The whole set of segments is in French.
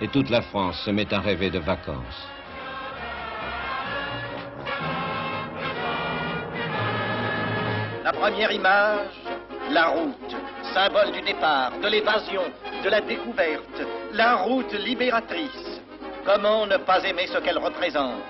et toute la France se met à rêver de vacances. La première image, la route, symbole du départ, de l'évasion, de la découverte, la route libératrice. Comment ne pas aimer ce qu'elle représente?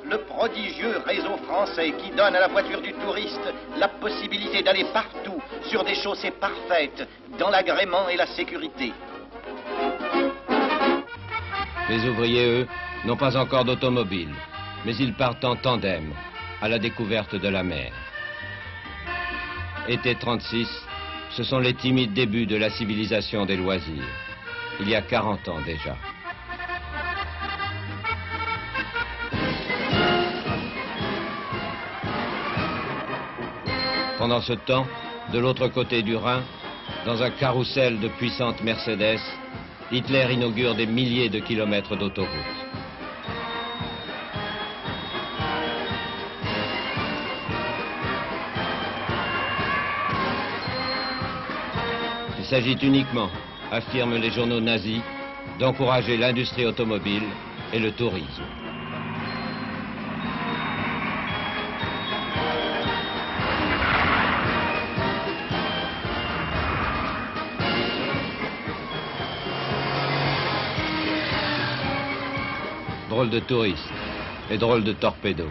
Le prodigieux réseau français qui donne à la voiture du touriste la possibilité d'aller partout sur des chaussées parfaites, dans l'agrément et la sécurité. Les ouvriers, eux, n'ont pas encore d'automobile, mais ils partent en tandem à la découverte de la mer. Été 36, ce sont les timides débuts de la civilisation des loisirs. Il y a 40 ans déjà. Pendant ce temps, de l'autre côté du Rhin, dans un carrousel de puissantes Mercedes, Hitler inaugure des milliers de kilomètres d'autoroutes. Il s'agit uniquement, affirment les journaux nazis, d'encourager l'industrie automobile et le tourisme. Drôle de touristes et drôle de torpédos.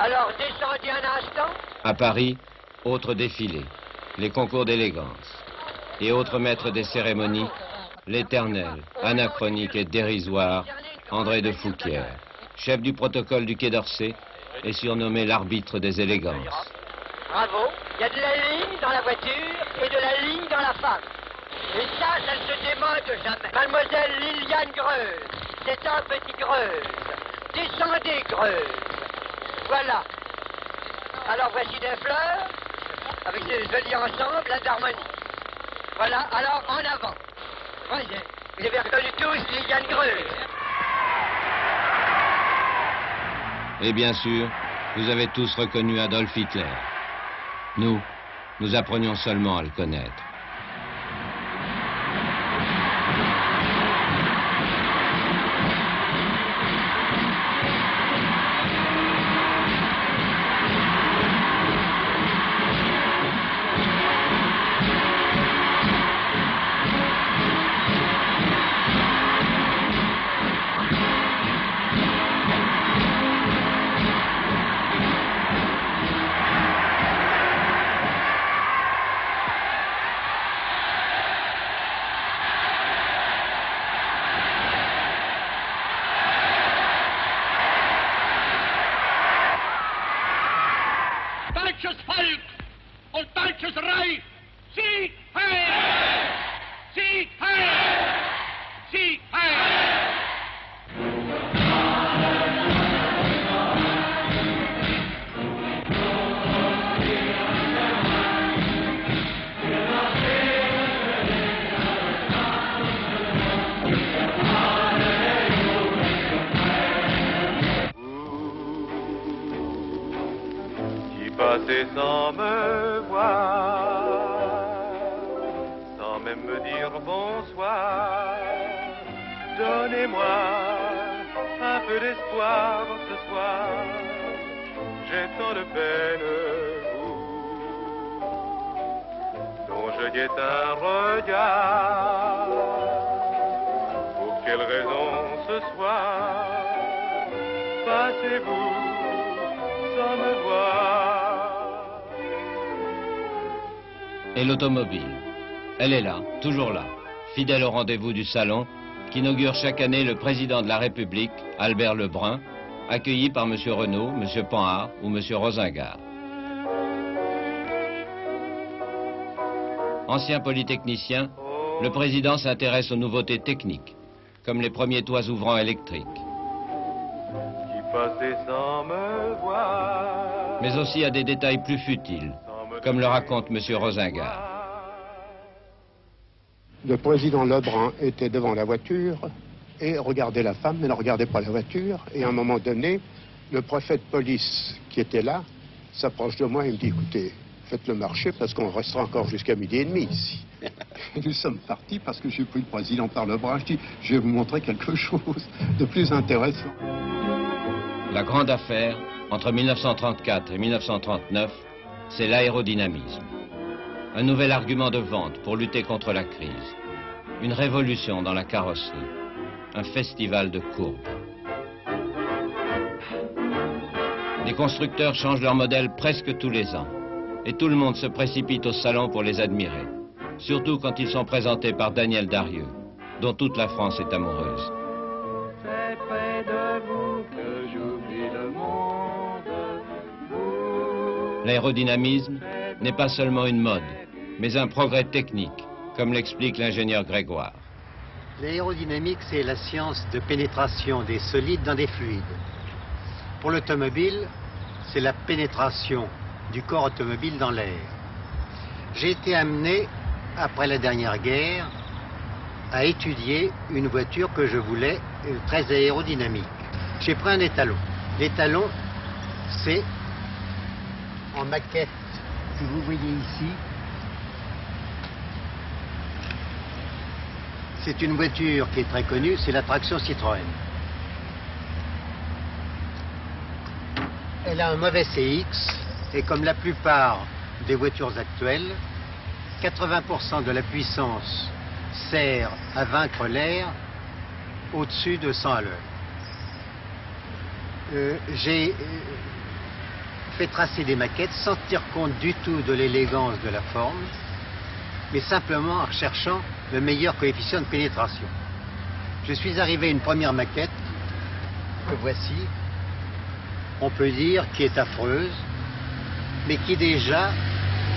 Alors descendez un instant. À Paris, autre défilé, les concours d'élégance. Et autre maître des cérémonies, l'éternel, anachronique et dérisoire André de Fouquières, chef du protocole du Quai d'Orsay et surnommé l'arbitre des élégances. Bravo, il y a de la ligne dans la voiture et de la ligne dans la femme. Et ça ne se démonte jamais. Mademoiselle Liliane Greuze, c'est un petit Greuze. Descendez Greuze. Voilà. Alors voici des fleurs, avec des jolis ensembles, d'harmonie. Voilà, alors en avant. Voyez, vous avez reconnu tous Liliane Greuze. Et bien sûr, vous avez tous reconnu Adolf Hitler. Nous apprenions seulement à le connaître. Deutsches Volk und deutsches Reich, Sieg heil! Sieg heil! Sieg heil! Passez sans me voir, sans même me dire bonsoir. Donnez-moi un peu d'espoir ce soir. J'ai tant de peine, dont je guette un regard. Pour quelle raison ce soir passez-vous sans me voir? Et l'automobile, elle est là, toujours là, fidèle au rendez-vous du salon, qu'inaugure chaque année le président de la République, Albert Lebrun, accueilli par M. Renault, M. Panhard ou M. Rosengart. Ancien polytechnicien, le président s'intéresse aux nouveautés techniques, comme les premiers toits ouvrants électriques. Mais aussi à des détails plus futiles, comme le raconte M. Rosengart. Le président Lebrun était devant la voiture et regardait la femme, mais ne regardait pas la voiture. Et à un moment donné, Le préfet de police qui était là s'approche de moi et me dit, écoutez, faites le marché parce qu'on restera encore jusqu'à 12h30 ici. Et nous sommes partis parce que j'ai pris le président par le bras. Je dis, je vais vous montrer quelque chose de plus intéressant. La grande affaire, entre 1934 et 1939, c'est l'aérodynamisme. Un nouvel argument de vente pour lutter contre la crise. Une révolution dans la carrosserie. Un festival de courbes. Les constructeurs changent leur modèle presque tous les ans. Et tout le monde se précipite au salon pour les admirer. Surtout quand ils sont présentés par Daniel Darieux, dont toute la France est amoureuse. C'est près de vous que j'oublie le monde. L'aérodynamisme n'est pas seulement une mode, mais un progrès technique, comme l'explique l'ingénieur Grégoire. L'aérodynamique, c'est la science de pénétration des solides dans des fluides. Pour l'automobile, c'est la pénétration du corps automobile dans l'air. J'ai été amené, après la dernière guerre, à étudier une voiture que je voulais très aérodynamique. J'ai pris un étalon. L'étalon, c'est en maquette que vous voyez ici. C'est une voiture qui est très connue, c'est la traction Citroën. Elle a un mauvais CX, et comme la plupart des voitures actuelles, 80% de la puissance sert à vaincre l'air au-dessus de 100 à l'heure. J'ai fait tracer des maquettes sans tenir compte du tout de l'élégance de la forme, mais simplement en recherchant le meilleur coefficient de pénétration. Je suis arrivé à une première maquette, que voici, on peut dire, qui est affreuse, mais qui déjà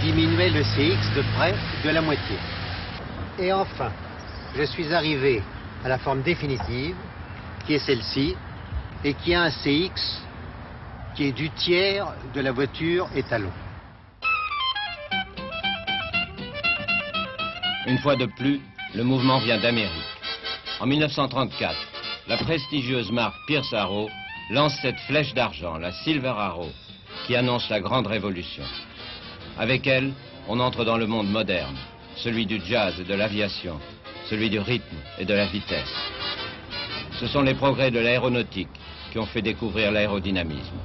diminuait le CX de près de la moitié. Et enfin, je suis arrivé à la forme définitive, qui est celle-ci, et qui a un CX qui est du tiers de la voiture étalon. Une fois de plus, le mouvement vient d'Amérique. En 1934, la prestigieuse marque Pierce Arrow lance cette flèche d'argent, la Silver Arrow, qui annonce la grande révolution. Avec elle, on entre dans le monde moderne, celui du jazz et de l'aviation, celui du rythme et de la vitesse. Ce sont les progrès de l'aéronautique qui ont fait découvrir l'aérodynamisme.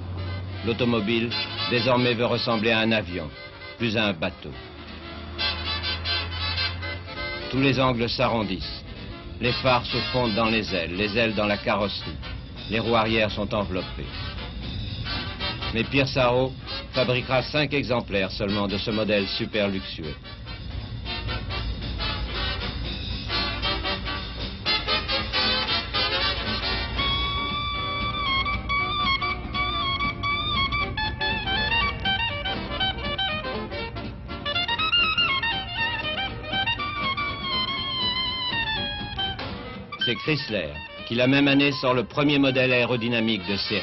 L'automobile, désormais, veut ressembler à un avion, plus à un bateau. Tous les angles s'arrondissent. Les phares se fondent dans les ailes dans la carrosserie. Les roues arrière sont enveloppées. Mais Pierce Arrow fabriquera 5 exemplaires seulement de ce modèle super luxueux. C'est Chrysler qui, la même année, sort le premier modèle aérodynamique de série,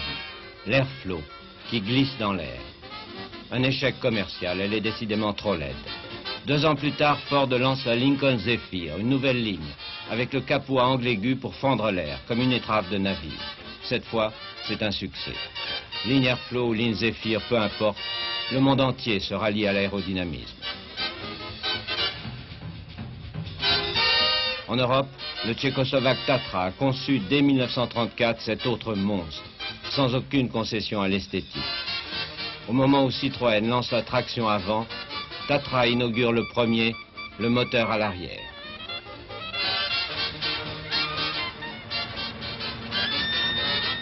l'Airflow, qui glisse dans l'air. Un échec commercial, elle est décidément trop laide. 2 ans plus tard, Ford lance la Lincoln Zephyr, une nouvelle ligne, avec le capot à angle aigu pour fendre l'air, comme une étrave de navire. Cette fois, c'est un succès. Ligne Airflow ou ligne Zephyr, peu importe, le monde entier se rallie à l'aérodynamisme. En Europe, le tchécoslovaque Tatra a conçu dès 1934 cet autre monstre, sans aucune concession à l'esthétique. Au moment où Citroën lance la traction avant, Tatra inaugure le premier, le moteur à l'arrière.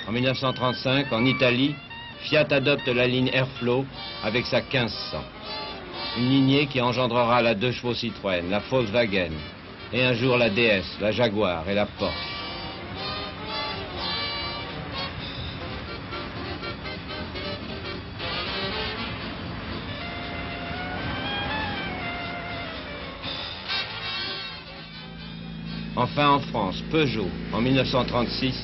En 1935, en Italie, Fiat adopte la ligne Airflow avec sa 1500. Une lignée qui engendrera la 2 chevaux Citroën, la Volkswagen, et un jour la DS, la Jaguar et la Porsche. Enfin en France, Peugeot, en 1936,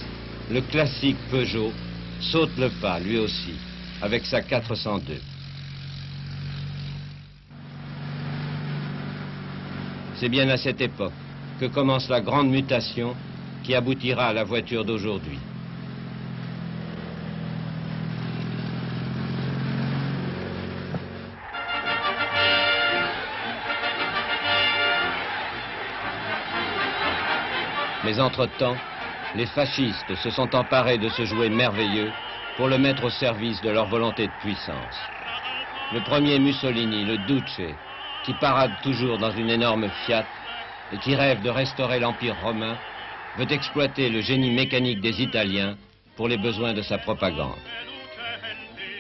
le classique Peugeot saute le pas lui aussi, avec sa 402. C'est bien à cette époque que commence la grande mutation qui aboutira à la voiture d'aujourd'hui. Mais entre-temps, les fascistes se sont emparés de ce jouet merveilleux pour le mettre au service de leur volonté de puissance. Le premier Mussolini, le Duce, qui parade toujours dans une énorme Fiat et qui rêve de restaurer l'Empire romain, veut exploiter le génie mécanique des Italiens pour les besoins de sa propagande.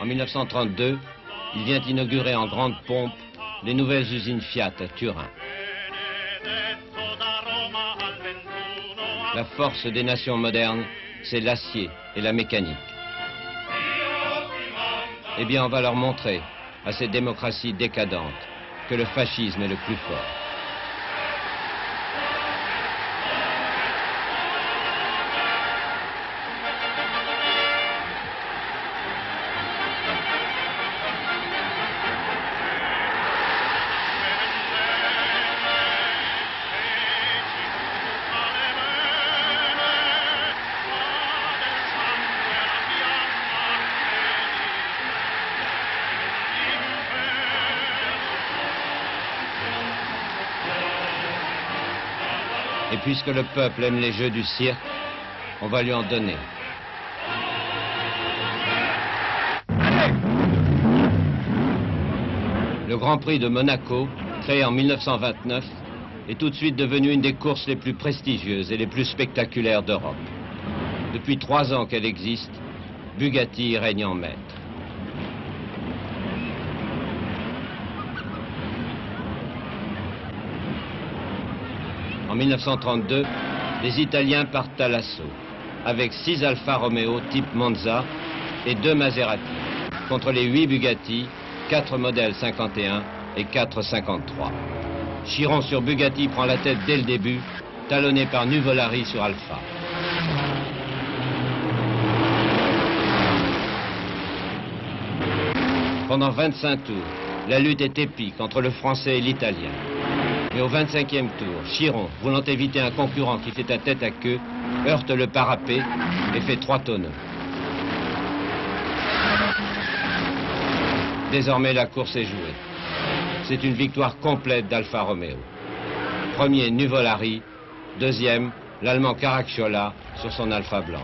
En 1932, il vient inaugurer en grande pompe les nouvelles usines Fiat à Turin. La force des nations modernes, c'est l'acier et la mécanique. Eh bien, on va leur montrer, à ces démocraties décadentes, que le fascisme est le plus fort. Et puisque le peuple aime les jeux du cirque, on va lui en donner. Le Grand Prix de Monaco, créé en 1929, est tout de suite devenu une des courses les plus prestigieuses et les plus spectaculaires d'Europe. Depuis 3 ans qu'elle existe, Bugatti règne en maître. En 1932, les Italiens partent à l'assaut, avec 6 Alfa Romeo type Monza et 2 Maserati, contre les 8 Bugatti, 4 modèles 51 et 4 53. Chiron sur Bugatti prend la tête dès le début, talonné par Nuvolari sur Alfa. Pendant 25 tours, la lutte est épique entre le Français et l'Italien. Mais au 25e tour, Chiron, voulant éviter un concurrent qui fait à tête à queue, heurte le parapet et fait 3 tonneaux. Désormais, la course est jouée. C'est une victoire complète d'Alfa Romeo. Premier, Nuvolari. Deuxième, l'Allemand Caracciola sur son Alfa blanche.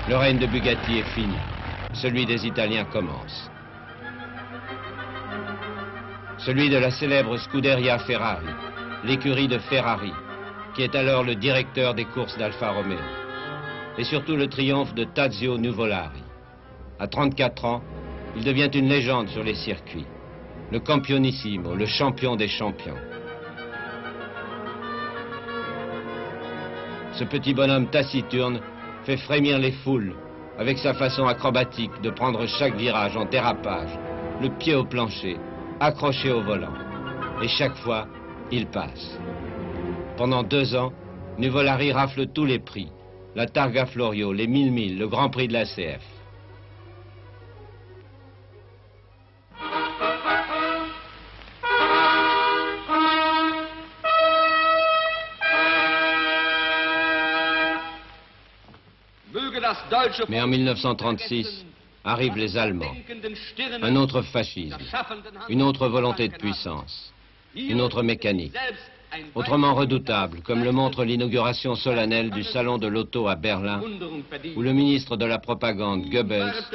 Le règne de Bugatti est fini. Celui des Italiens commence. Celui de la célèbre Scuderia Ferrari, l'écurie de Ferrari, qui est alors le directeur des courses d'Alfa Romeo. Et surtout le triomphe de Tazio Nuvolari. À 34 ans, il devient une légende sur les circuits. Le campionissimo, le champion des champions. Ce petit bonhomme taciturne fait frémir les foules avec sa façon acrobatique de prendre chaque virage en dérapage, le pied au plancher, accroché au volant. Et chaque fois, il passe. Pendant 2 ans, Nuvolari rafle tous les prix. La Targa Florio, les 1000 milles, le Grand Prix de la CF. Mais en 1936, arrivent les Allemands. Un autre fascisme, une autre volonté de puissance, une autre mécanique, autrement redoutable, comme le montre l'inauguration solennelle du Salon de l'Auto à Berlin, où le ministre de la Propagande, Goebbels,